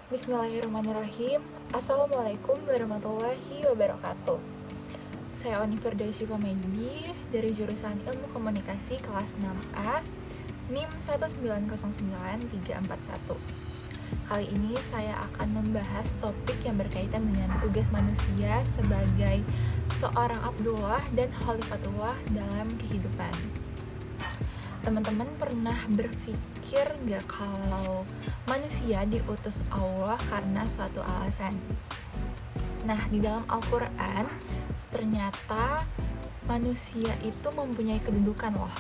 Bismillahirrahmanirrahim. Assalamualaikum warahmatullahi wabarakatuh. Saya Oni Firdausi Pamaidi dari jurusan Ilmu Komunikasi kelas 6A, NIM 1909341. Kali ini saya akan membahas topik yang berkaitan dengan tugas manusia sebagai seorang Abdullah dan Khalifatullah dalam kehidupan. Teman-teman pernah berpikir gak kalau manusia diutus Allah karena suatu alasan? Nah, di dalam Al-Quran ternyata manusia itu mempunyai kedudukan loh.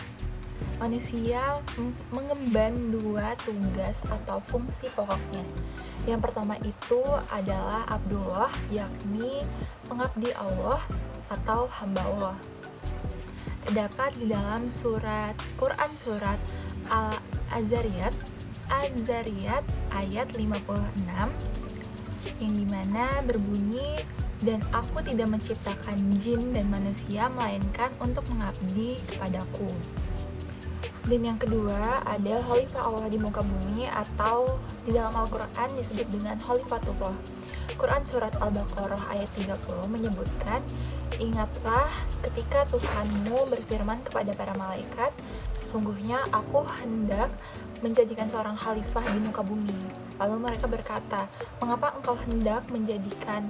Manusia mengemban dua tugas atau fungsi pokoknya. Yang pertama itu adalah Abdullah, yakni pengabdi Allah atau hamba Allah. Terdapat di dalam Quran surat Al-Zariyat ayat 56 yang dimana berbunyi, dan aku tidak menciptakan jin dan manusia melainkan untuk mengabdi kepadaku. Dan yang kedua ada Khalifah Allah di muka bumi, atau di dalam Al-Quran disebut dengan Khalifatullah. Quran surat Al-Baqarah ayat 30 menyebutkan, ingatlah ketika Tuhanmu berfirman kepada para malaikat, sesungguhnya aku hendak menjadikan seorang khalifah di muka bumi. Lalu mereka berkata, mengapa engkau hendak menjadikan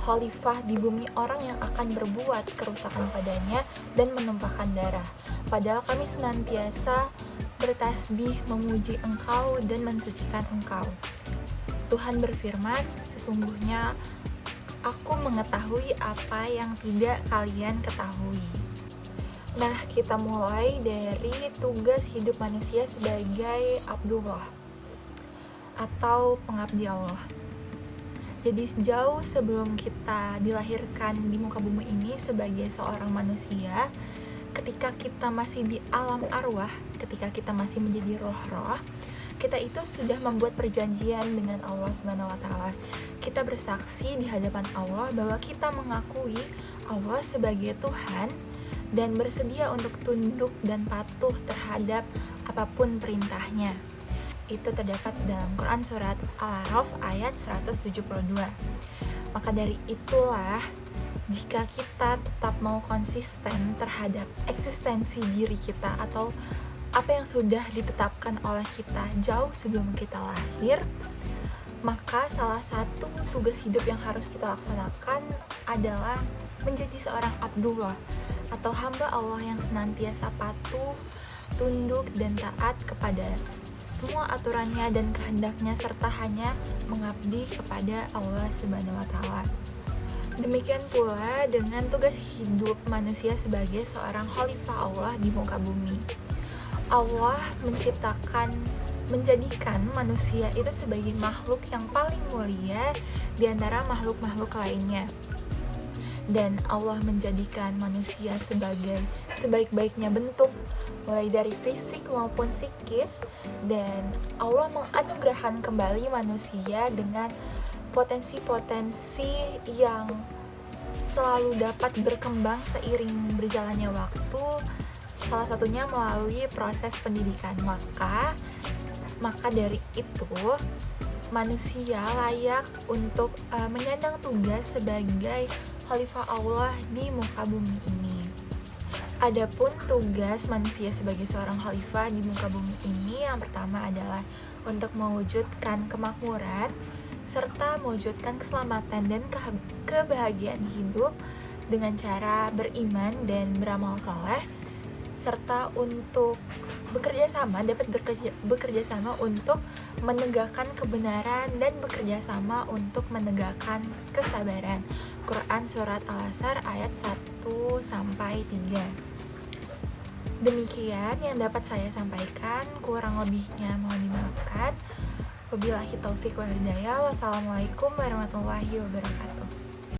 khalifah di bumi orang yang akan berbuat kerusakan padanya dan menumpahkan darah? Padahal kami senantiasa bertasbih memuji engkau dan mensucikan engkau. Tuhan berfirman, sesungguhnya aku mengetahui apa yang tidak kalian ketahui. Nah, kita mulai dari tugas hidup manusia sebagai Abdullah atau pengabdi Allah. Jadi jauh sebelum kita dilahirkan di muka bumi ini sebagai seorang manusia, ketika kita masih di alam arwah, ketika kita masih menjadi roh-roh, kita itu sudah membuat perjanjian dengan Allah SWT. Kita bersaksi di hadapan Allah bahwa kita mengakui Allah sebagai Tuhan dan bersedia untuk tunduk dan patuh terhadap apapun perintahnya. Itu terdapat dalam Quran surat Al-A'raf ayat 172. Maka dari itulah, jika kita tetap mau konsisten terhadap eksistensi diri kita atau apa yang sudah ditetapkan oleh kita jauh sebelum kita lahir, maka salah satu tugas hidup yang harus kita laksanakan adalah menjadi seorang Abdullah atau hamba Allah yang senantiasa patuh, tunduk, dan taat kepada semua aturannya dan kehendaknya, serta hanya mengabdi kepada Allah SWT. Demikian pula dengan tugas hidup manusia sebagai seorang khalifah Allah di muka bumi. Allah menjadikan manusia itu sebagai makhluk yang paling mulia di antara makhluk-makhluk lainnya. Dan Allah menjadikan manusia sebagai sebaik-baiknya bentuk, mulai dari fisik maupun psikis, dan Allah menganugerahkan kembali manusia dengan potensi-potensi yang selalu dapat berkembang seiring berjalannya waktu, salah satunya melalui proses pendidikan. Maka dari itu manusia layak untuk menyandang tugas sebagai khalifah Allah di muka bumi ini. Adapun tugas manusia sebagai seorang khalifah di muka bumi ini, yang pertama adalah untuk mewujudkan kemakmuran serta mewujudkan keselamatan dan kebahagiaan hidup dengan cara beriman dan beramal soleh, serta untuk dapat bekerja sama untuk menegakkan kebenaran dan bekerja sama untuk menegakkan kesabaran. Quran surat Al-Asr ayat 1-3. Demikian yang dapat saya sampaikan, kurang lebihnya mohon dimaafkan. Wabillahi taufik wal hidayah. Wassalamualaikum warahmatullahi wabarakatuh.